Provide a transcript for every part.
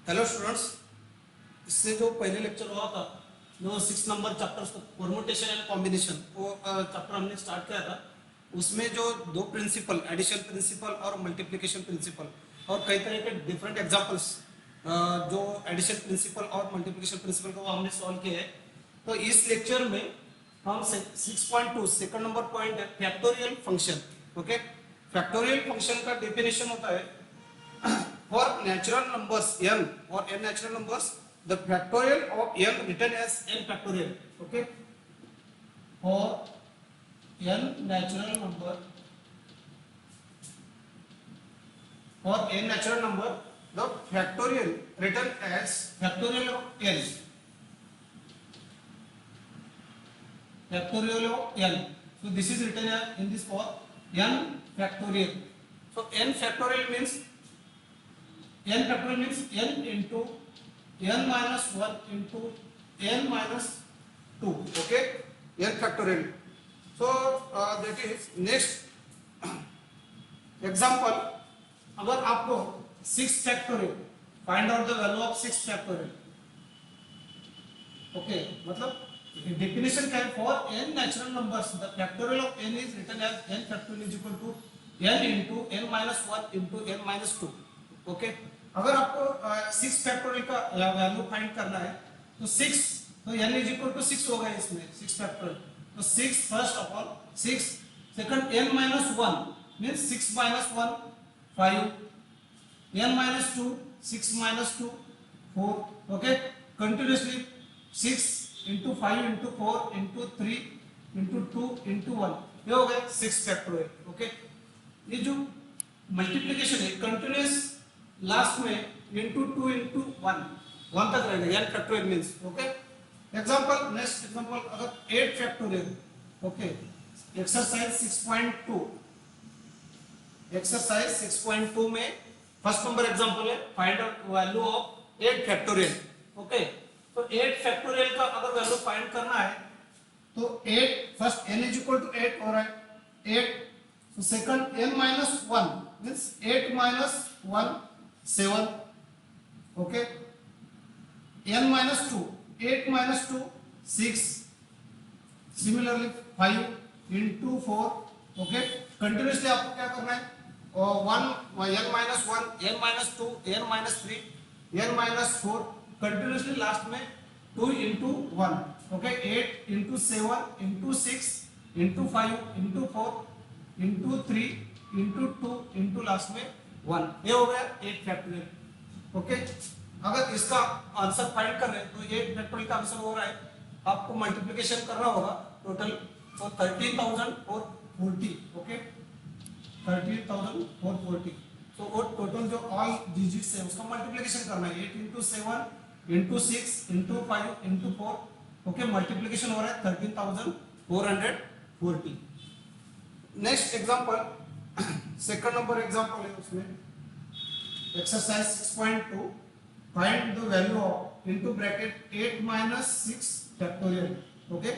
Hello students, इससे जो पहले लेक्चर हुआ था जो 6 number chapter permutation and combination वो चैप्टर हमने स्टार्ट किया था। उसमें जो दो प्रिंसिपल एडिशन प्रिंसिपल और मल्टीप्लिकेशन प्रिंसिपल और कई तरह के डिफरेंट एग्जांपल्स जो एडिशन प्रिंसिपल और मल्टीप्लिकेशन प्रिंसिपल को हमने सॉल्व किए हैं। तो इस लेक्चर में हम 6.2 सेकंड नंबर पॉइंट है factorial function. Okay, factorial function का डेफिनेशन होता है for natural numbers n or n natural numbers, the factorial of n written as n factorial. Okay, for n natural number, for n natural number, the factorial written as factorial of n, factorial of n. So this is written in this form n factorial. So n factorial means n factorial means n into n minus 1 into n minus 2. Okay, n factorial. So that is next example. अगर आपको 6 factorial find out the value of 6 factorial. Okay, मतलब definition क्या है? For n natural numbers the factorial of n is written as n factorial is equal to n into n minus 1 into n minus 2. Okay, अगर आपको 6 factorial का value find करना है तो 6 तो n इज इक्वल टू 6 होगा इसमें 6 factorial. तो 6 first upon 6 second n minus 1 means 6 minus 1 5 n minus 2 6 minus 2 4। Okay, continuously 6 into 5 into 4 into 3 into 2 into 1 ये हो गया 6 फैक्टोरियल। ओके, ये जो मल्टीप्लिकेशन है कंटिन्यूअस लास्ट में into 2 into 1 तक रहेगा n factorial means. Okay, example next example अगर 8 फैक्टोरियल। ओके, एक्सरसाइज 6.2 एक्सरसाइज 6.2 में फर्स्ट नंबर एग्जांपल है find out value of 8 factorial. Okay, तो 8 फैक्टोरियल का अगर वैल्यू फाइंड करना है तो 8 first n is equal to 8 हो रहा है 8। so second n minus 1 means 8 minus 1 7। okay, n minus 2 8 minus 2 6 similarly 5 into 4। okay, continuously आपको क्या करना है 1 n minus 1 n minus 2 n minus 3 n minus 4 continuously last में 2 into 1। okay, 8 into 7 into 6 into 5 into 4 into 3 into 2 into last में 1 ये हो गया 8 factorial. Okay, अगर इसका आंसर फाइंड कर रहे हैं तो 8 फैक्टोरियल का आंसर हो रहा है आपको मल्टीप्लिकेशन करना होगा टोटल तो 13,440। ओके, 13,440। तो वो टोटल जो ऑल डिजिट्स है उसका मल्टीप्लिकेशन करना है 8 into 7 into 6 into 5 into 4। Okay, multiplication हो रहा है 13,440। Next example second number example है उसमें exercise 6.2 find the value of into bracket 8 minus 6 factorial. Okay,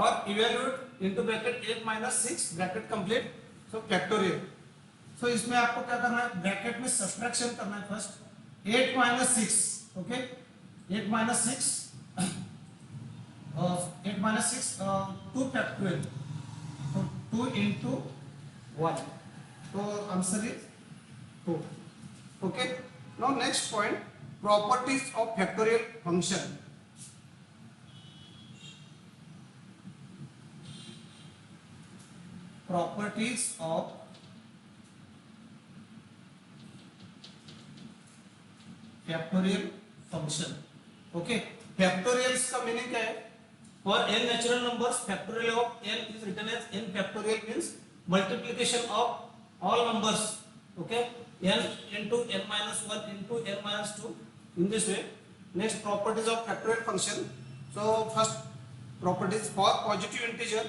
और evaluate into bracket 8 minus 6 bracket complete so factorial. So इसमें आपको क्या करना है ब्रैकेट में सब्ट्रैक्शन करना है first 8 minus 6। Okay, 8 minus 6 8 minus 6 2 factorial तो 2 into 1 तो answer is 2। Okay, now next point properties of factorial function. Properties of factorial function. Okay, factorials का मीनिंग क्या है? For n natural numbers, factorial of n is written as n factorial means multiplication of all numbers. Okay, n into n minus 1 into n minus 2 in this way. Next, properties of factorial function. So first properties for positive integer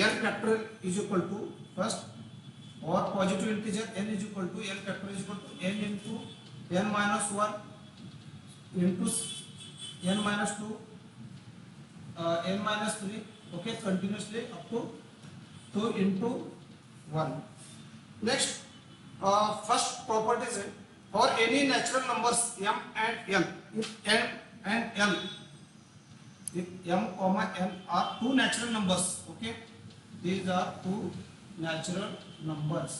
n factorial is equal to first or positive integer n is equal to n factorial is equal to n into n minus 1 into n minus 2 n minus 3। okay, continuously up to 2 into 1। next first properties है for any natural numbers m and n, if m and n, if m comma n are two natural numbers, okay, these are two natural numbers,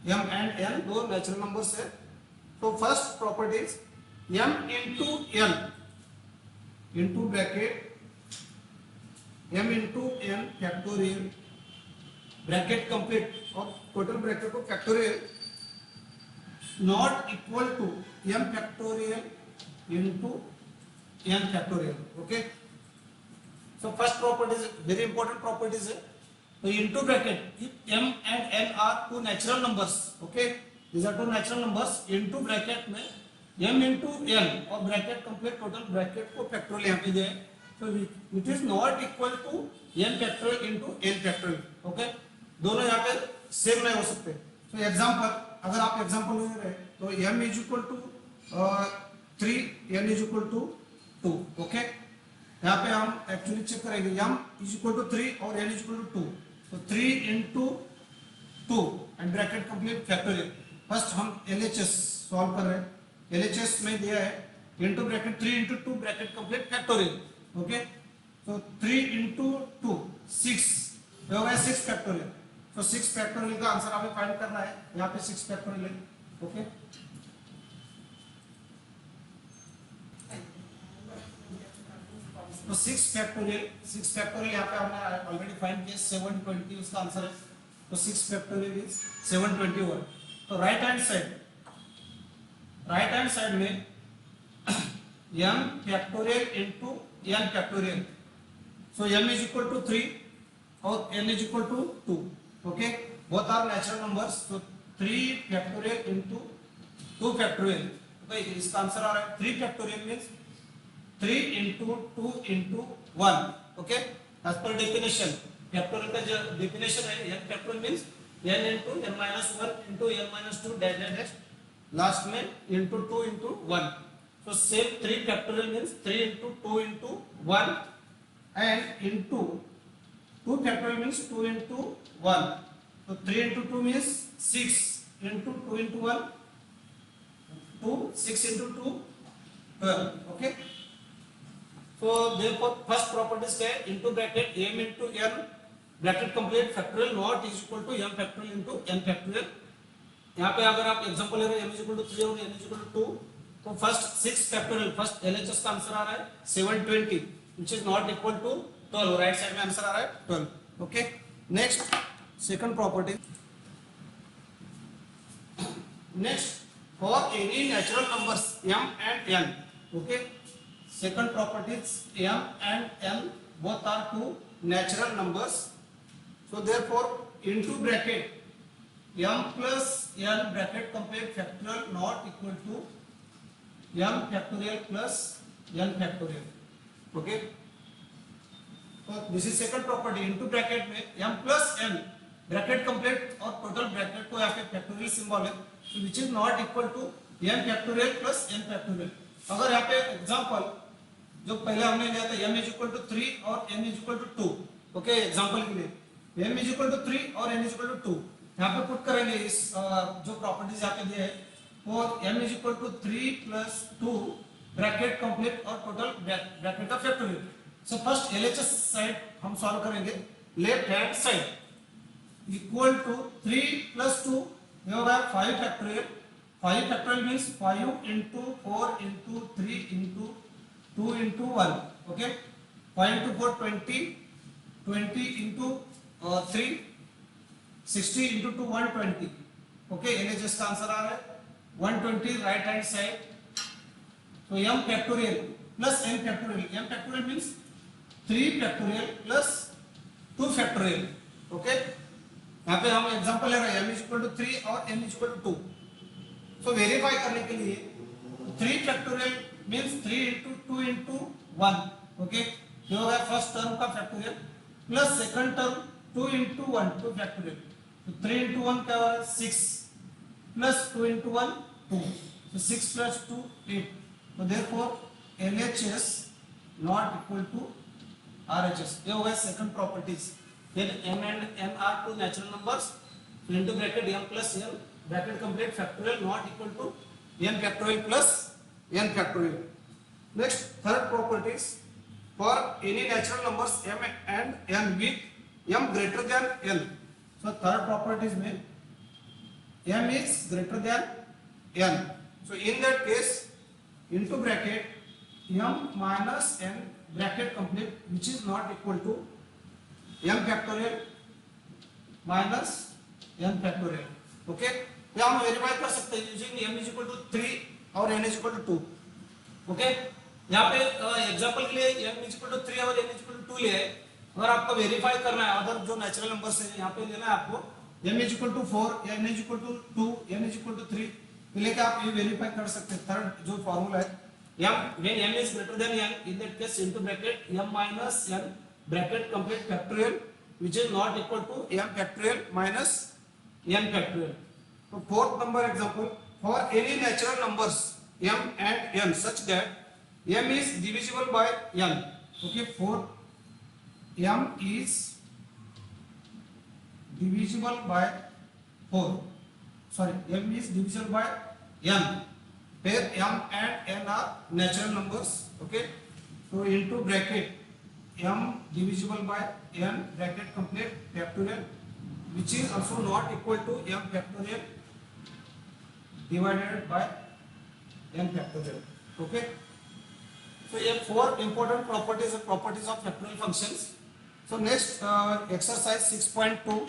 m and n दो natural numbers है. तो first property is m into n into bracket m into n factorial bracket complete और total bracket को factorial not equal to m factorial into n factorial. Okay, so first properties very important properties है. तो into bracket if m and n are two natural numbers, okay, these are two natural numbers, into bracket में m into n और bracket complete total bracket को factorial यहां पे दिया है. तो it is not equal to m factorial into n factorial. Okay, दोनों यहाँ पे सेम नहीं हो सकते. तो एग्जांपल, अगर आप एग्जांपल ले रहे हैं तो m is equal to 3, n is equal to 2. Okay, यहाँ पे हम एक्चुअली चेक करेंगे m इज इक्वल टू 3 और n इज इक्वल टू 2. तो 3 into 2 and bracket complete factorial. First हम LHS सॉल्व कर रहे हैं. LHS में दिया है into bracket 3 into 2 bracket complete factorial. Okay, तो 3 इंटू 2 6 हो गया 6 फैक्टोरियल. तो 6 फैक्टोरियल का आंसर हमें फाइंड करना है. यहाँ पे 6 फैक्टोरियल है. ओके, तो 6 फैक्टोरियल यहाँ पे हमने ऑलरेडी फाइंड किया 720 उसका आंसर है. तो 6 फैक्टोरियल इज 721. तो राइट हैंड साइड में m factorial into n factorial. So m is equal to 3 और n is equal to 2. Okay, both are natural numbers. तो 3 फैक्टोरियल इनटू 2 फैक्टोरियल. ओके, इसका answer आ रहा है 3 factorial means 3 into 2 into 1. Okay, as per definition factorial का जो definition है n factorial means n into n minus 1 into n minus 2 dash dash last में into 2 into 1. So same 3 factorial means 3 into 2 into 1 and into 2 factorial means 2 into 1. So 3 into 2 means 6 into 2 into 1 2, 6 into 2 12. Okay. So therefore first property is into bracket m into n bracket complete factorial not is equal to m factorial into n factorial. यहाँ पे अगर आप example ले रहे हैं m is equal to 3 और n is equal to 2, तो first 6 factorial first LHS का आंसर आ रहा है 720 which is not equal to 12. Right side में आंसर आ रहा है 12. Okay, next second property. Next for any natural numbers m and n. Okay, second property m and n both are two natural numbers. So therefore into bracket m plus n bracket complete factorial not equal to m factorial plus n factorial. Okay, so this is second property. into bracket में m plus n bracket complete और total bracket को यहाँ पे factorial symbol है, so which is not equal to m factorial plus n factorial. अगर यहाँ पे example जो पहले हमने लिया था m is equal to 3 और n is equal to 2. okay, example के लिए m is equal to 3 और n is equal to 2 यहाँ पे पुट करेंगे. इस जो प्रॉपर्टीज यहाँ पे दिए है वो m is equal to 3 plus 2 bracket complete और टोटल ब्रैकेट का factorial. So first LHS side हम सॉल्व करेंगे. Left hand side equal to 3 plus 2 ये होगा 5 factorial. 5 factorial means 5 into 4 into 3 into 2 into 1. Okay, 5 into 4 20, 20 into 3 60 into 2 120. Okay, LHS का answer आ रहा है 120 राइट हैंड साइड. तो m factorial plus n factorial. m factorial means 3 factorial plus 2 factorial. Okay, यहाँ पे हम एग्जांपल ले रहे हैं m is equal to 3 और n is equal to 2. So verify करने के लिए 3 factorial means 3 into 2 into 1. Okay, ये हो गया फर्स्ट टर्म का factorial plus second term 2 into 1 2 factorial. तो 3 into 1 क्या होगा 6 plus 2 into 1 2. So 6 plus 2 8. So therefore LHS not equal to RHS. ये हो गया second properties. Then m and n are two natural numbers. So into bracket m plus n bracket complete factorial not equal to n factorial plus n factorial. Next third properties for any natural numbers m and n with m greater than n. So third properties में m is greater than n. So in that case into bracket m minus n bracket complete which is not equal to m factorial minus n factorial. Okay, या हम verify कर सकते हैं using m is equal to 3 और n is equal to 2. Okay, यहाँ पे example के लिए m is equal to 3 और n is equal to 2 लिया है. अगर आपको वेरीफाई करना है अदर जो नेचुरल नंबर्स है यहाँ पे लेना है आपको m is equal to 4 n is equal to 2 n is equal to 3 लेके आप ये वेरीफाई कर सकते हैं. थर्ड जो फॉर्मूला है when m is greater than n in that case into bracket m minus n bracket complete factorial which is not equal to m factorial minus n factorial. So fourth number example for any natural numbers m and n such that m is divisible by n. Okay, for m is divisible by 4. Sorry, m is divisible by n. Where m and n are natural numbers. Okay, so into bracket m divisible by n bracket complete factorial which is also not equal to m factorial divided by n factorial. Okay, so ये four important properties and properties of factorial functions. So next exercise 6.2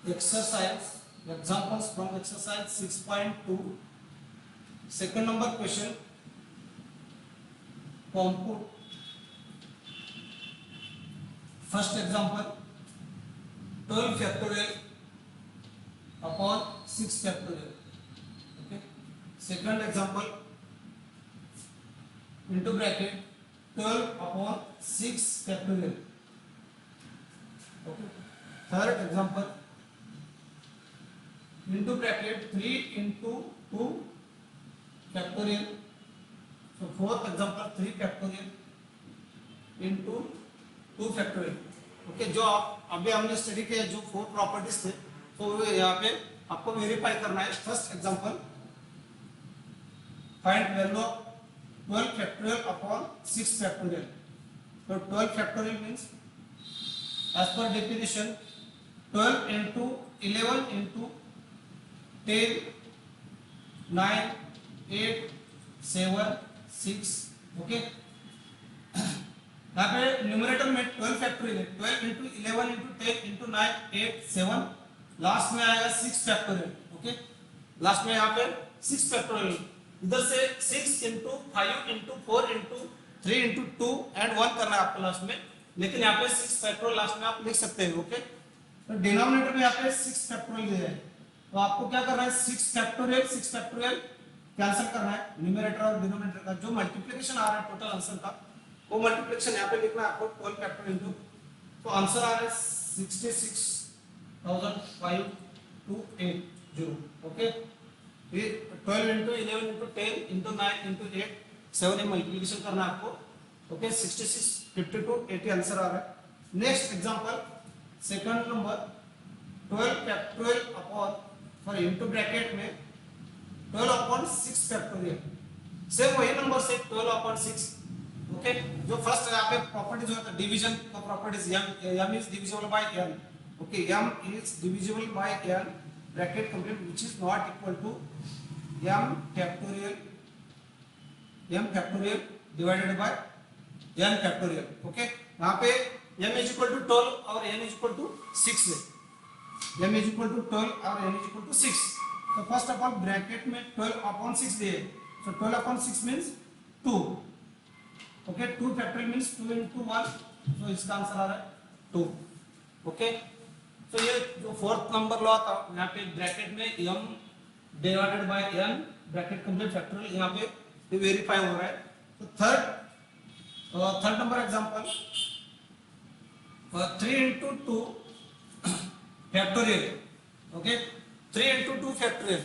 exercise examples from exercise 6.2 second number question compute first example 12 factorial upon 6 factorial. Okay, second example into bracket 12 upon 6 factorial. Okay, third example into bracket 3 into 2 factorial. So fourth example 3 factorial into 2 factorial. Okay, जो अभी हमने study किया जो four properties थे तो यहाँ पे आपको वेरीफाई करना है. First example find value of 12 factorial upon 6 factorial. तो 12 factorial means as per definition 12 into 11 into 10 9 8 7 6. Okay, यहाँ पे न्यूमरेटर में 12 फैक्टोरियल है. 12 into 11 into 10 into 9 8 7 लास्ट में आएगा 6 फैक्टोरियल. ओके, लास्ट में यहाँ पे 6 फैक्टोरियल. इधर से 6 into 5 into 4 into 3 into 2 and 1 करना है आपको लास्ट में, लेकिन यहाँ पे 6 फैक्टोरियल लास्ट में आप लिख सकते हैं. ओके, तो डिनोमिनेटर में यहाँ पे 6 फैक्टोरियल दिया है तो आपको क्या करना है 6 फैक्टोरियल कैंसिल करना है न्यूमरेटर और डिनोमिनेटर का. जो मल्टीप्लिकेशन आ रहा है टोटल आंसर का वो मल्टीप्लिकेशन यहाँ पे लिखना है आपको 12 फैक्टोरियल इनटू. तो आंसर आ रहा है 66,580. ओके, ये 12 into 11 into 10 into 9 into 8 7 multiplication करना है आपको. ओके, 66 52 80 आंसर आ रहा है. Next example second number 12 factorial upon for into bracket में 12 अपॉन 6 फैक्टोरियल. सेम वही नंबर से 12 अपॉन 6. ओके, जो फर्स्ट यहाँ पे प्रॉपर्टी जो है डिवीजन का properties m is divisible by n. Okay, m is divisible by n bracket complete which is not equal to m factorial divided by n factorial. Okay, यहाँ पे m is equal to 12 और n is equal to 6 है. m is equal to 12 और n is equal to 6. तो first of all bracket में 12 upon 6 दिए. So 12 upon 6 means 2. Okay, 2 factorial means 2 into 1. तो इसका आंसर आ रहा है 2. ओके, तो ये जो फोर्थ नंबर लॉ था यहाँ पे ब्रैकेट में m divided by n bracket complete factorial यहाँ पे वेरीफाई हो रहा है. तो third number example 3 into 2 factorial. Okay, 3 into 2 factorial.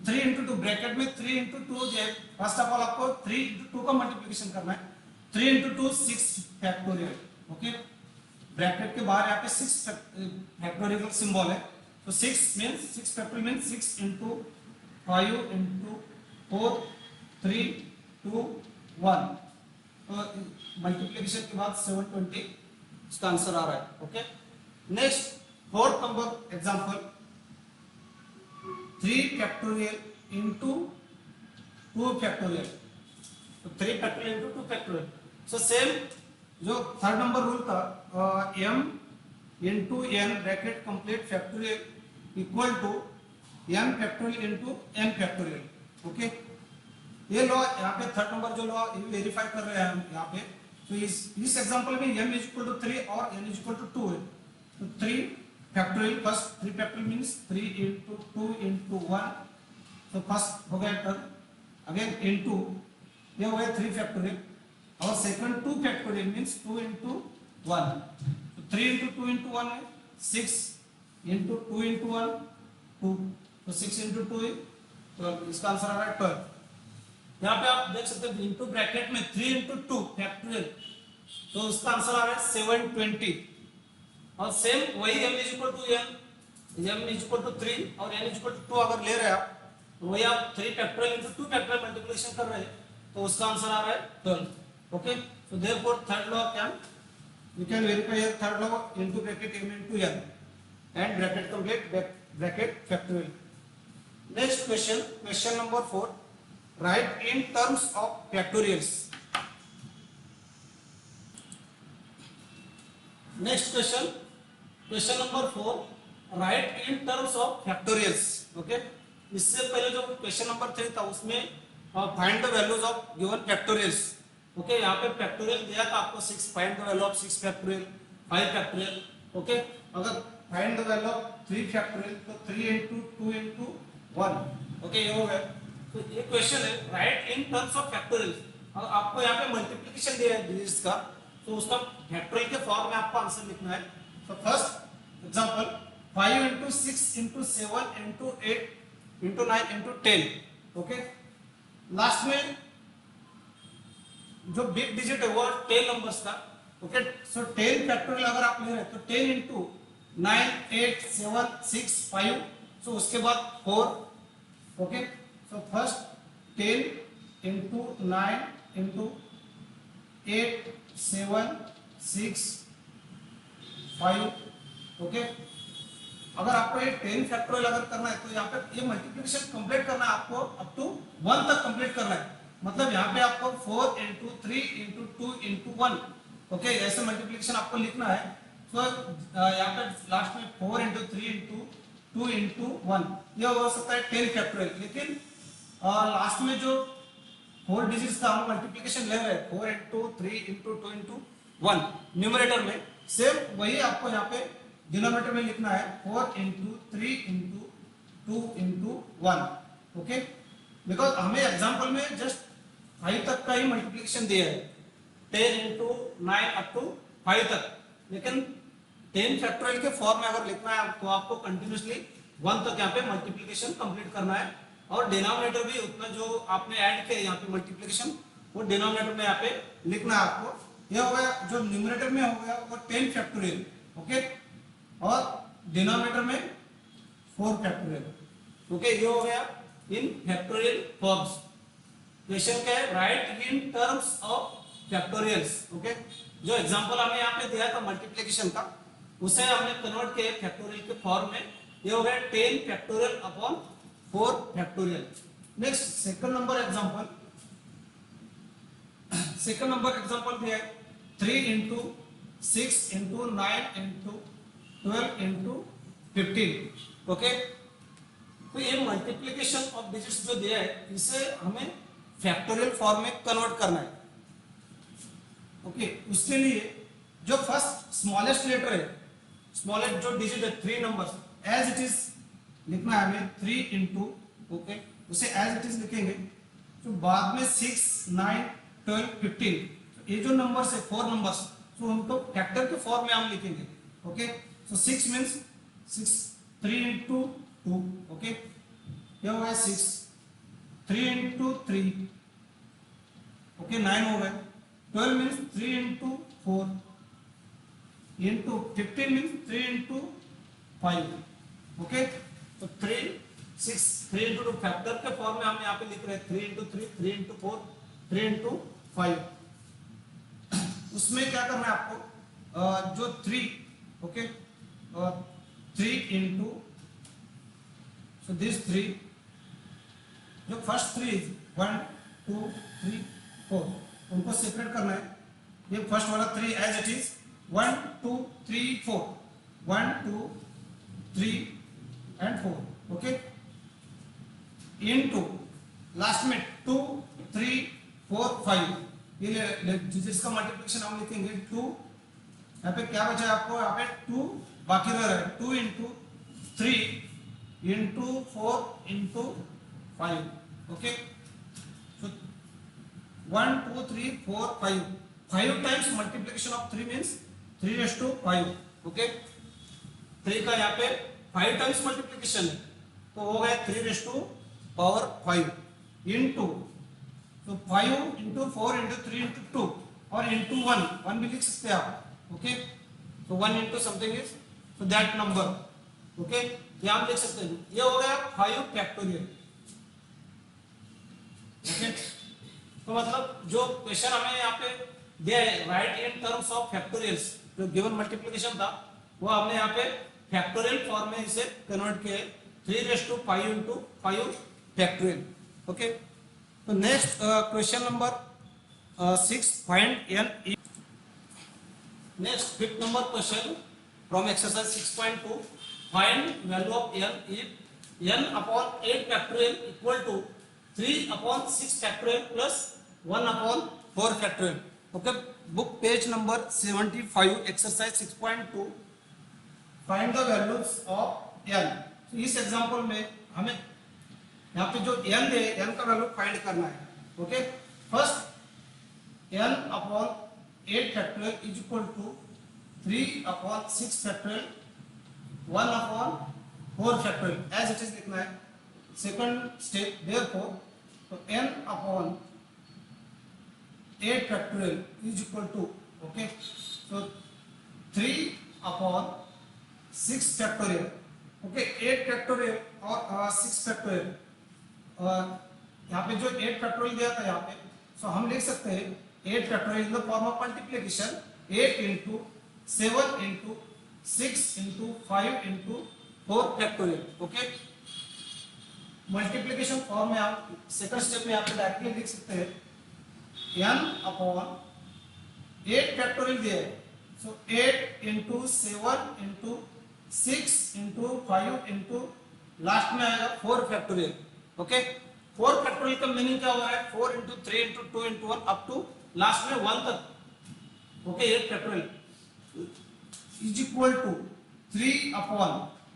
3 into 2 bracket में 3 into 2 जो है फर्स्ट ऑफ ऑल आपको 3 into 2 का मल्टीप्लिकेशन करना है. 3 into 2 6 फैक्टोरियल. ओके, ब्रैकेट के बाहर यहाँ पे 6 फैक्टोरियल सिंबल है, तो 6 means 6 factorial means 6 into 5 into 4 3 2 1, तो मल्टीप्लिकेशन के बाद 720 इसका आंसर आ रहा है। Okay, next fourth number example 3 factorial into 2 factorial, तो 3 factorial into 2 factorial. So same जो थर्ड नंबर रूल था, m into n bracket complete factorial equal to m factorial into n factorial. Okay, ये law यहाँ पे third number जो law verify कर रहे हैं हम यहाँ पे, तो इस एग्जांपल में m इज इक्वल टू 3 और n इज इक्वल टू 2 है, तो 3 factorial, first 3 factorial means 3 into 2 into 1, तो फर्स्ट हो गया टर्म, अगेन इंटू ये हो गया 3 फैक्टोरियल, और सेकंड 2 फैक्टोरियल मींस 2 इंटू 1, तो 3 इंटू 2 इंटू 1 है 6 इंटू 2 इंटू 1 2, तो 6 इंटू 2 है, तो इसका आंसर आ रहा है 12। यहाँ पे आप देख सकते हैं इंटू ब्रैकेट में 3 इंटू 2 फैक्टोरियल, तो उसका आंसर आ रहा है 720, और सेम वही m is equal to n, m is equal to 3 और n इज इक्वल टू 2 अगर ले रहे हैं आप, तो वही आप 3 फैक्टोरियल इंटू 2 फैक्टोरियल मल्टीप्लिकेशन कर रहे हैं, तो उसका आंसर आ रहा है 12। Okay, so therefore third law we can verify here third law into bracket m into n and bracket complete bracket factorial. Next question, question number 4, write in terms of factorials. Next question, question number 4, write in terms of factorials. Okay, इससे पहले जो question number 3 था उसमें find the values of given factorials. Okay, यहाँ पे factorial दिया था आपको 6, find the value of 6 factorial, 5 factorial. Okay, अगर find the value of 3 factorial तो 3 इंटू 2 इंटू 1। ओके, ये हो गया। तो ये क्वेश्चन है right in terms of factorial. अगर आपको यहाँ पे मल्टीप्लिकेशन दिया है डिजिट्स का, तो उसका फैक्टोरियल के फॉर्म में आपको आंसर लिखना है। तो first example 5 into 6 into 7 into 8 into 9 into 10। Okay, last में जो बिग डिजिट है वो 10 नंबर्स का। ओके, सो 10 फैक्टोरियल अगर आप ले रहे हैं तो 10 इंटू 9 8 7 6 5, सो उसके बाद 4। Okay, so first 10 into 9 into 8 7 6 5। Okay, अगर आपको ये 10 फैक्टोरियल अगर करना है तो यहाँ पे ये मल्टीप्लिकेशन कंप्लीट करना है, आपको अप टू 1 तक कंप्लीट करना है। मतलब यहाँ पे आपको 4 इंटू 3 इंटू 2 इंटू 1। ओके, ऐसे मल्टीप्लिकेशन आपको लिखना है। तो यहाँ पे लास्ट में 4 इंटू 3 इंटू 2 इंटू 1, ये हो सकता है 10 फैक्टोरियल। लेकिन लास्ट में जो 4 डिजिट्स का हम मल्टीप्लिकेशन ले रहे हैं 4 इंटू 3 इंटू 2 इंटू 1 न्यूमरेटर में, सेम वही आपको यहाँ पे डिनोमिनेटर में लिखना है 4 into 3 into 2 into 1। Okay, because हमें एग्जाम्पल में जस्ट 5 तक का ही मल्टीप्लिकेशन दिया है, 10 इंटू 9 अप टू 5 तक, लेकिन 10 फैक्टोरियल के फॉर्म में अगर लिखना है तो आपको कंटिन्यूसली 1 तक यहाँ पे मल्टीप्लिकेशन कंप्लीट करना है, और डिनोमिनेटर भी उतना जो आपने ऐड किया यहाँ पे मल्टीप्लिकेशन वो डिनोमिनेटर में यहाँ पे लिखना है आपको। ये हो गया जो न्यूमरेटर में हो गया वो 10 फैक्टोरियल। ओके, और डिनोमिनेटर में 4 फैक्टोरियल। ओके, ये हो गया इन फैक्टोरियल फॉर्म्स। क्वेश्चन क्या है, right in terms of factorials. Okay, जो एग्जांपल हमें यहाँ पे दिया था मल्टीप्लिकेशन का, उसे हमने कन्वर्ट किया फैक्टोरियल के फॉर्म में। ये हो गया 10 factorial upon 4 factorial. Next second number example, second number example दिया है 3 into 6 into 9 into 12 into 15। Okay, तो ये मल्टीप्लिकेशन ऑफ डिजिट्स जो दिया है इसे हमें फैक्टोरियल फॉर्म में कन्वर्ट करना है। ओके, उसके लिए जो फर्स्ट स्मॉलेस्ट लेटर है, स्मॉलेस्ट जो डिजिट है 3 नंबर्स, एज इट इज लिखना है हमें 3 इंटू। ओके, उसे एज इट इज लिखेंगे। तो बाद में 6 9 12 15, ये जो नंबर्स है 4 नंबर्स, तो उनको फैक्टर के फॉर्म में हम लिखेंगे। ओके, सो 6 मींस 6 3 इंटू 2। ओके, ये हो गया 6 3 इंटू 3। ओके, 9 हो गए। 12 means 3 into 4, into 15 means 3 into 5, okay. तो 3 6 3 इंटू 2 फैक्टर के फॉर्म में हम यहाँ पे लिख रहे हैं 3 इंटू 3 3 इंटू 4 3 इंटू 5। उसमें क्या करना है आपको, जो 3, ओके, 3 इंटू, सो दिस 3, जो फर्स्ट 3 1 2 3 4 उनको सेपरेट करना है। ये फर्स्ट वाला 3 as it is 1 2 3 4 1 2 3 and 4, okay, into last में 2 3 4 5, ये जिसका मल्टीप्लिकेशन हम लिखेंगे 2, यहाँ पे क्या बचा है आपको, यहाँ पे 2 बाकी रह रहा है, 2 into 3 into 4 into 5, okay. So 1 2 3 4 5 times multiplication of 3 means 3 raised to 5, okay. 3 का यहाँ पे 5 टाइम्स मल्टीप्लिकेशन है, तो हो गया 3 raised to power 5 इंटू, तो 5 इंटू 4 इंटू 3 इंटू 2 और इंटू 1 भी लिख सकते हैं आप, ओके। तो 1 इंटू समथिंग इज तो दैट नंबर, ओके, ये आप लिख सकते हैं। ये हो गया 5 फैक्टोरियल, ओके। तो मतलब जो क्वेश्चन हमें यहाँ पे दिया है right in terms of factorials, जो गिवन मल्टीप्लिकेशन था वो हमने यहाँ पे फैक्टोरियल फॉर्म में इसे कन्वर्ट किया 3 raised to 5 into 5 factorial, okay. तो next question number 6, find n. Next 5th number question from exercise 6.2, find value of n if n upon 8 factorial equal to 3 upon 6 factorial plus 1 upon 4 factorial, okay। Book page number 75, exercise 6.2, find the values of n। तो इस example में हमें यहाँ पे जो n है n का value find करना है, okay. First n upon 8 factorial is equal to 3 upon 6 factorial 1 upon 4 factorial as it is लिखना है। सेकंड स्टेप देयरफॉर तो n upon 8 factorial is equal to, okay, तो 3 अपॉन 6 फैक्टोरियल, ओके। 8 फैक्टोरियल और 6 factorial, यहाँ पे जो 8 फैक्टोरियल दिया था यहाँ पे, सो हम लिख सकते हैं 8 factorial in the form of multiplication 8 into 7 into 6 into 5 into 4 factorial, okay. Multiplication form में आप सेकंड स्टेप में यहाँ पे डायरेक्टली लिख सकते हैं n अपॉन 8 फैक्टोरियल दिया है, so 8 into 7 into 6 into 5 into last में आएगा 4 फैक्टोरियल, ओके। 4 फैक्टोरियल का मीनिंग क्या हो रहा है, 4 into 3 into 2 into 1 up to last में 1 तक, okay. 8 factorial is equal to 3 upon,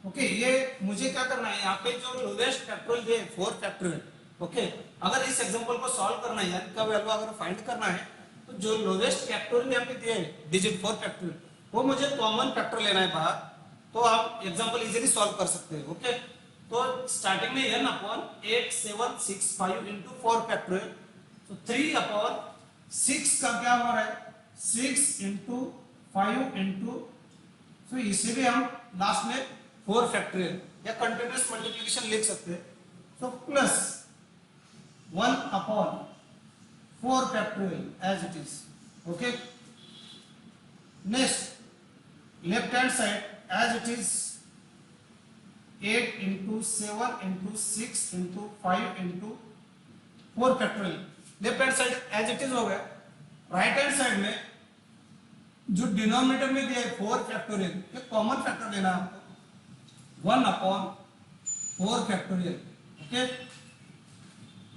okay. ये मुझे क्या करना है, यहाँ पे जो लोवेस्ट फैक्टोरियल दिए 4 फैक्टोरियल, ओके। अगर इस एग्जांपल को सॉल्व करना है यानी का वैल्यू अगर फाइंड करना है तो जो लोवेस्ट फैक्टोरियल यहाँ पे दिए है डिजिट 4 फैक्टोरियल, वो मुझे कॉमन फैक्टर लेना है बाहर, तो आप एग्जांपल इजीली सॉल्व कर सकते हैं, ओके। तो स्टार्टिंग में n अपॉन 8 7 6 5 इंटू 4 फैक्टोरियल, तो 3 अपॉन 6 का क्या हो रहा है 6 इंटू 5 इंटू, तो इसे भी हम लास्ट में 4 फैक्टोरियल या कंटिन्यूअस मल्टीप्लिकेशन लिख सकते हैं, तो plus 1 upon 4 factorial as it is, okay. Next left hand side as it is 8 into 7 into 6 into 5 into 4 factorial, left hand side as it is हो गया। राइट हैंड साइड में जो denominator में दिया है 4 फैक्टोरियल, ये कॉमन फैक्टर लेना है आपको 1 अपॉन 4 फैक्टोरियल, ओके।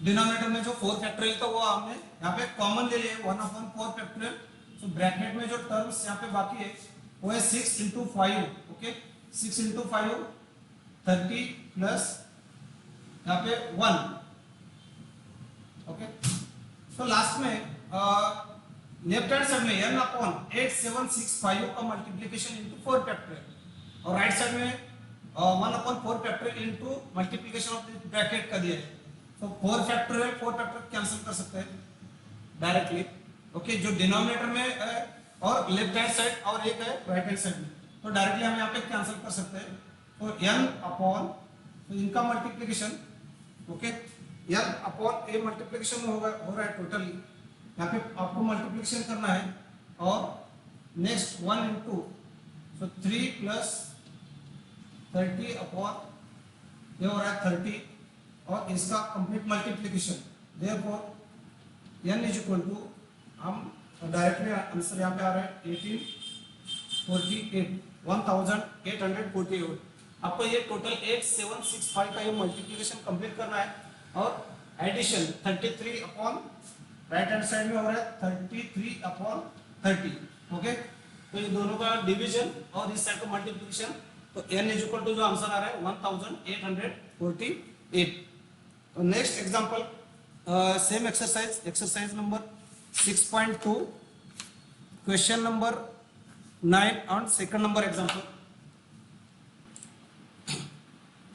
डिनोमिनेटर में जो 4 फैक्टोरियल था वो हमने यहाँ पे कॉमन ले लिए 1 अपॉन 4 फैक्टोरियल, तो ब्रैकेट में जो टर्म्स यहाँ पे बाकी है वो है 6 इंटू 5, ओके। 6 इंटू 5 30 प्लस यहाँ पे 1, ओके। तो लास्ट में लेफ्ट हैंड साइड में n अपॉन 8 7 6 5 का मल्टीप्लिकेशन इंटू 4 फैक्टोरियल और राइट साइड में 1 upon 4 factorial into multiplication of bracket का दिया है, तो 4 फैक्टोरियल कैंसिल कर सकते हैं डायरेक्टली, ओके। जो डिनोमिनेटर में और लेफ्ट हैंड साइड और एक है राइट हैंड साइड में, तो डायरेक्टली हम यहाँ पे कैंसिल कर सकते हैं। तो n अपॉन, तो इनका मल्टीप्लीकेशन, ओके, n अपॉन ए मल्टीप्लीकेशन हो रहा है टोटली, यहाँ पे आपको मल्टीप्लीकेशन करना है। और नेक्स्ट 1 इंटू, तो 3 प्लस 30 अपॉन ये हो रहा है 30, और इसका complete multiplication, therefore n is equal to, हम डायरेक्टली आंसर यहाँ पे आ रहा है 1848, 1848। आपको ये टोटल 8765 का ये मल्टीप्लीकेशन कंप्लीट करना है। और addition 33 upon right hand side में हो रहा है 33 अपॉन 30, ओके। तो ये दोनों का डिवीजन और इस साइड का मल्टीप्लीकेशन, तो n इज इक्वल टू जो आंसर आ रहा है 1848। तो next example, same exercise number 6.2, question number 9 और second number example.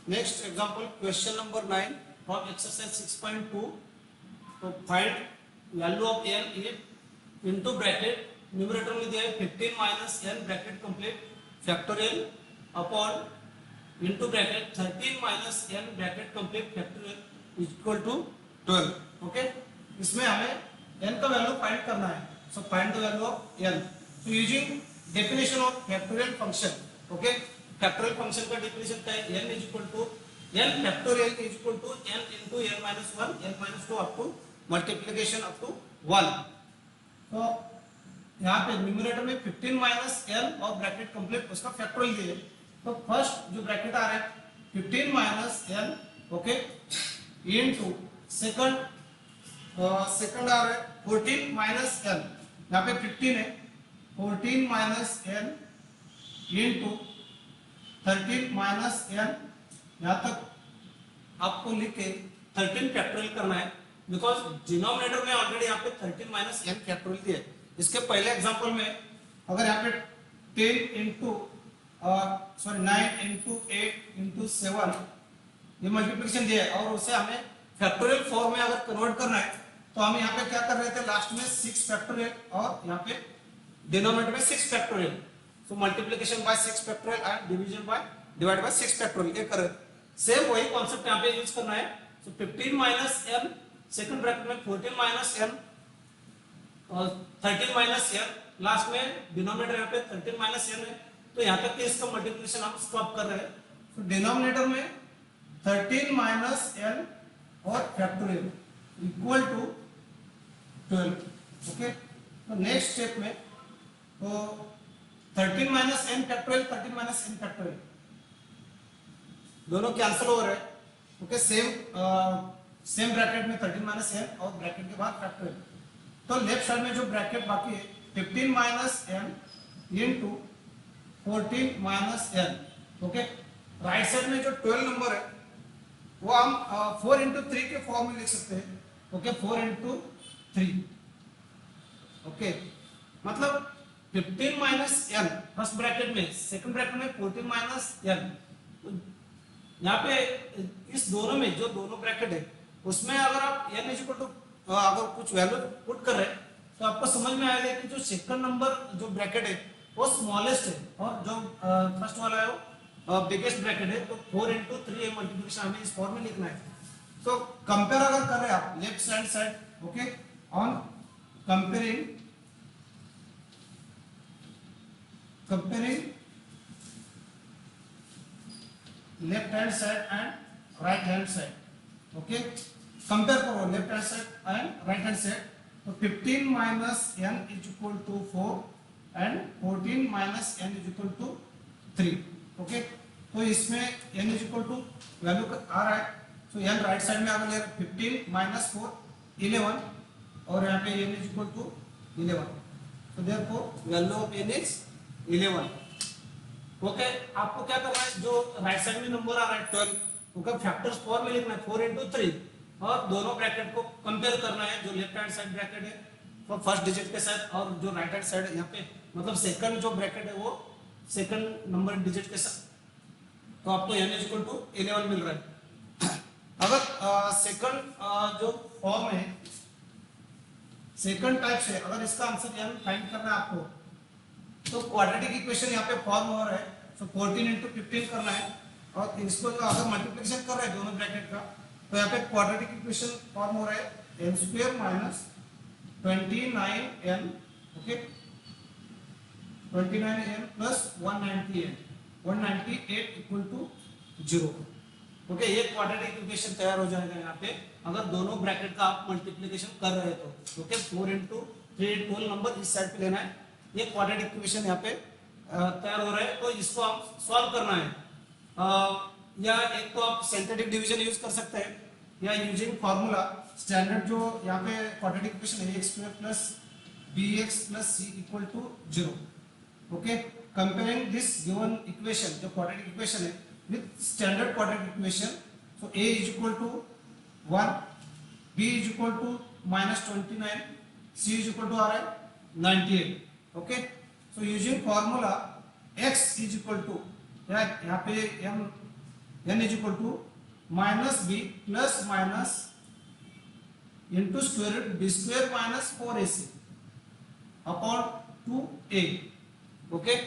Next example question number 9 from exercise 6.2। तो find value of n if into bracket, numerator में दिया है 15 minus n bracket complete factorial upon into bracket 13 minus n bracket complete factorial equal to 12, okay. इसमें हमें n का value find करना है। So find the value of n, तो using definition of factorial function, okay. Factorial function का definition क्या है, n is equal to n factorial is equal to n into n minus 1 n minus 2 up to multiplication up to 1। तो यहाँ पे numerator में 15 minus n और bracket complete उसका factorial दिए। तो फर्स्ट जो ब्रैकेट आ रहा है 15 minus n, okay, into second आ रहा है 14 माइनस n, यहाँ पे 15 है, 14 minus n into 13 minus n, यहाँ तक आपको लिख के 13 फैक्टोरियल करना है, बिकॉज डिनोमिनेटर में ऑलरेडी यहाँ पे 13 माइनस n फैक्टोरियल दिया है। इसके पहले एग्जांपल में अगर यहाँ पे 10 इंटू 9 इंटू 8 इंटू 7 ये मल्टीप्लिकेशन दिया है, और उसे हमें फैक्टोरियल फॉर्म में अगर कन्वर्ट करना है, तो हम यहाँ पे क्या कर रहे थे, लास्ट में 6 फैक्टोरियल और यहाँ पे डिनोमिनेटर में 6 factorial. So multiplication bye 6 factorial and division by divide by 6 factorial, ये कर सेम वही कॉन्सेप्ट यहाँ पे यूज करना है। सो 15 माइनस n, सेकंड ब्रैकेट में 14 माइनस n और 13 माइनस n, लास्ट में डिनोमिनेटर यहाँ पे 13 माइनस n है, तो यहाँ तक के इसका मल्टीप्लिकेशन हम स्टॉप कर रहे हैं। तो डिनोमिनेटर में 13 माइनस n और फैक्टोरियल इक्वल टू 12, ओके। तो नेक्स्ट स्टेप में तो 13 minus n factorial 13 minus n factorial दोनों कैंसिल हो रहे हैं, ओके। सेम ब्रैकेट में 13 माइनस n और ब्रैकेट के बाद फैक्टोरियल। तो लेफ्ट साइड में जो ब्रैकेट बाकी है 15 minus n into 14 minus n, okay. Right side में जो 12 नंबर है वो हम 4 इंटू 3 के फॉर्म में लिख सकते हैं, ओके। 4 इंटू 3, ओके, मतलब 15 माइनस n फर्स्ट ब्रैकेट में, सेकंड ब्रैकेट में 14 माइनस n। यहाँ पे इस दोनों में जो दोनों ब्रैकेट है उसमें अगर आप n इज इक्वल टू अगर कुछ वैल्यू पुट कर रहे हैं, तो आपको समझ में आएगा कि जो सेकंड नंबर जो ब्रैकेट है वो स्मॉलेस्ट है और जो फर्स्ट वाला है वो बिगेस्ट ब्रैकेट है। तो 4 इंटू 3 मल्टीप्लिकेशन हमें इस फॉर्म में लिखना है। तो कंपेयर अगर कर रहे हैं आप left side, okay, on comparing left hand side and right hand side, okay. Compare करो left hand side and right hand side. तो 15 minus n is equal to 4 and 14 minus n is equal to 3, okay. तो इसमें n is equal to value आ रहा है, तो n right side में अगर ले रहे 15 माइनस 4 11, और यहाँ पे n इज इक्वल टू 11, तो therefore value of n is 11, okay. आपको क्या करना है, जो राइट साइड में नंबर आ रहा है 12, उनका फैक्टर्स फॉर्म में लिखना है 4 इंटू 3, और दोनों ब्रैकेट को कंपेयर करना है। जो लेफ्ट हैंड साइड ब्रैकेट है वो फर्स्ट डिजिट के साथ, और जो राइट हैंड साइड यहाँ पे मतलब सेकंड जो ब्रैकेट है वो सेकंड नंबर डिजिट के साथ, तो आपको n इज इक्वल टू 11 मिल रहा है। अगर सेकंड जो फॉर्म है सेकंड टाइप से, अगर इसका आंसर n फाइंड करना है आपको, तो क्वाड्रेटिक इक्वेशन यहाँ पे फॉर्म हो रहा है, तो 14 इंटू 15 करना है, और इसको जो अगर मल्टीप्लिकेशन कर रहे हैं दोनों ब्रैकेट का, तो यहाँ पे क्वाड्रेटिक इक्वेशन फॉर्म हो रहा है n square minus 29n, okay, 29n plus 198 equal to 0। Okay, ये क्वाड्रेटिक इक्वेशन तैयार हो जाएगा यहाँ पे अगर दोनों ब्रैकेट का आप मल्टीप्लिकेशन कर रहे हो तो। ओके, 4 इंटू 3 होल नंबर इस साइड पे लेना है, ये क्वाड्रेटिक इक्वेशन यहाँ पे तैयार हो रहा है। तो इसको आप सॉल्व करना है, या एक तो आप सिंथेटिक डिवीजन यूज कर सकते हैं, या यूजिंग फॉर्मूला स्टैंडर्ड जो यहाँ पे क्वाड्रेटिक इक्वेशन है, x² plus bx plus c equal to 0। Okay, comparing this given equation जो क्वाड्रेटिक इक्वेशन है with standard quadratic equation, so a is equal to 1, b is equal to minus 29, c is equal to r 98। okay, so using formula x is equal to, यहाँ पे n is equal to minus b plus minus into square root b square minus 4ac upon 2a। okay,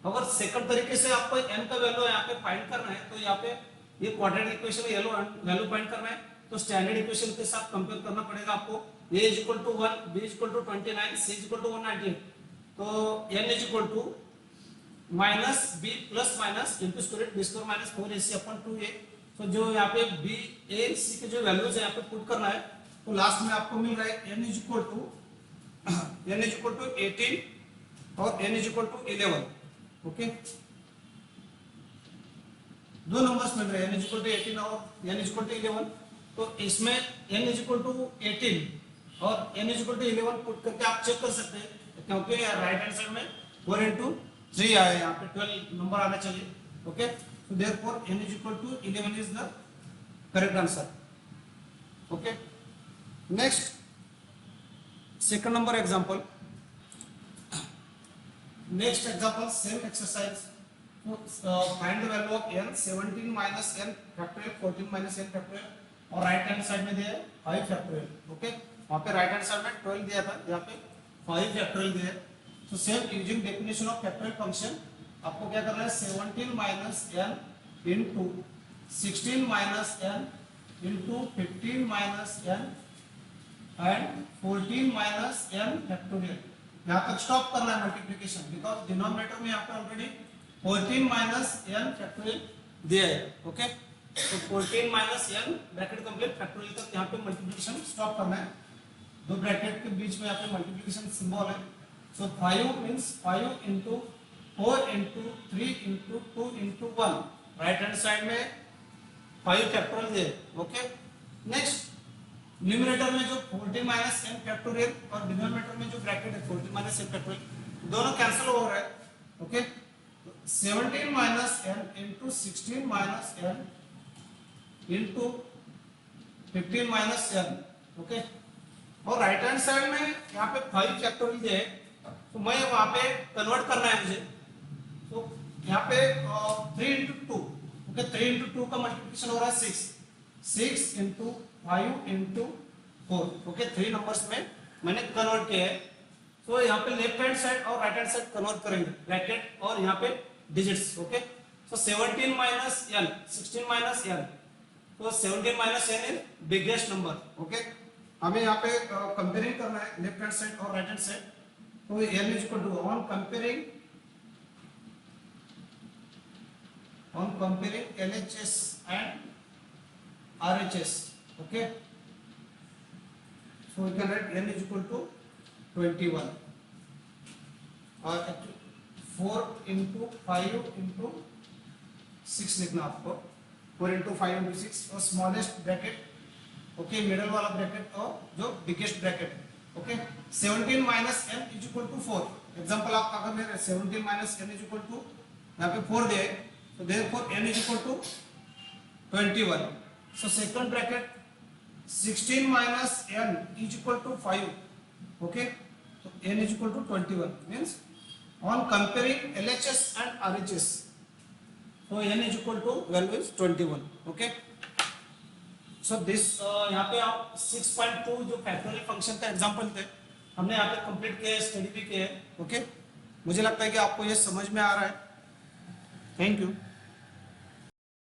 अगर second तरीके से आपको n का value यहाँ पे find करना है, तो यहाँ पे ये क्वाड्रेटिक इक्वेशन में वैल्यू फाइंड करना है, तो स्टैंडर्ड इक्वेशन के साथ कंपेयर करना पड़ेगा आपको। a is equal to 1, b is equal to 29, c is equal to 198, तो n is equal to minus b plus minus into square root b square minus 4ac upon 2a। तो जो यहाँ पे b a c के जो values है यहाँ पे पुट करना है, तो लास्ट में आपको मिल रहा है n इज इक्वल टू 18 और n is equal to 11। Okay, दो नंबर्स मिल रहे हैं, n इज इक्वल टू 18 और n इज इक्वल टू 11। तो इसमें n इज इक्वल टू 18 और n is equal to 11 put करके आप चेक कर सकते हैं, क्योंकि राइट हैंड साइड में 4 इंटू 3 आया है, यहाँ पे 12 नंबर आना चाहिए। Okay, so therefore n is equal to 11 is the correct answer। okay, next second number example, next example same exercise, find the value of n 17 minus n factorial 14 minus n factorial, और right hand side में दिया है 5 factorial. Okay, वहां पे right hand side में 12 दिया था, यहाँ पे 5 फैक्टोरियल दिया है। तो same using definition of factorial function आपको क्या करना है, 17 minus n into 16 minus n into 15 minus n and 14 minus n factorial. यहाँ तक स्टॉप करना है मल्टीप्लिकेशन, बिकॉज डिनोमिनेटर में यहाँ पे ऑलरेडी 14 माइनस n फैक्टोरियल दिया है। ओके, तो 14 minus n bracket complete factorial तक यहाँ पे मल्टीप्लिकेशन स्टॉप करना है। दो ब्रैकेट के बीच में यहाँ पे मल्टीप्लिकेशन सिंबल है। सो 5 means 5 into 4 into 3 into 2 into 1, right hand side में 5 फैक्टोरियल दे। ओके, नेक्स्ट न्यूमरेटर में जो 14 माइनस n फैक्टोरियल और डिनोमिनेटर में जो ब्रैकेट है 14 माइनस n फैक्टोरियल, दोनों कैंसिल हो रहा है। Okay, 17 minus n into 16 minus n into 15 minus n। Okay, और राइट हैंड साइड में यहाँ पे 5 फैक्टोरियल दिए, तो मैं वहां पे कन्वर्ट करना है मुझे। तो यहाँ पे 3 इंटू 2, ओके, 3 इंटू 2 का मल्टीप्लिकेशन हो रहा है 6 इंटू 5 इंटू 4। ओके, 3 नंबर्स में मैंने कन्वर्ट किया है। तो यहाँ पे लेफ्ट हैंड साइड और राइट हैंड साइड कन्वर्ट करेंगे, ब्रैकेट और यहाँ पे डिजिट्स। ओके, सो 17 माइनस n 16 माइनस n, तो 17 minus n is biggest number. Okay, हमें यहाँ पे कंपेयरिंग करना है लेफ्ट हैंड साइड और राइट हैंड साइड। तो n is equal to on comparing LHS and RHS. Okay, so we can write n is equal to 21 और 4 into 5 into 6 लिखना आपको, 4 into 5 into 6 और स्मॉलेस्ट ब्रैकेट, ओके, मिडल वाला bracket और जो biggest bracket. Okay, 17 minus n is equal to 4। Example आप अगर ले रहे हैं 17 minus n is equal to, यहाँ पे 4 दे, तो therefore n is equal to 21। So second bracket 16 minus n is equal to 5। Okay, तो n is equal to 21 means on comparing LHS and RHS, तो n is equal to value is 21। Okay, so this यहाँ पे आप 6.2 जो factorial function का example थे, हमने यहाँ पे कंप्लीट किया है, स्टडी भी किया है। ओके, मुझे लगता है कि आपको ये समझ में आ रहा है। Thank you.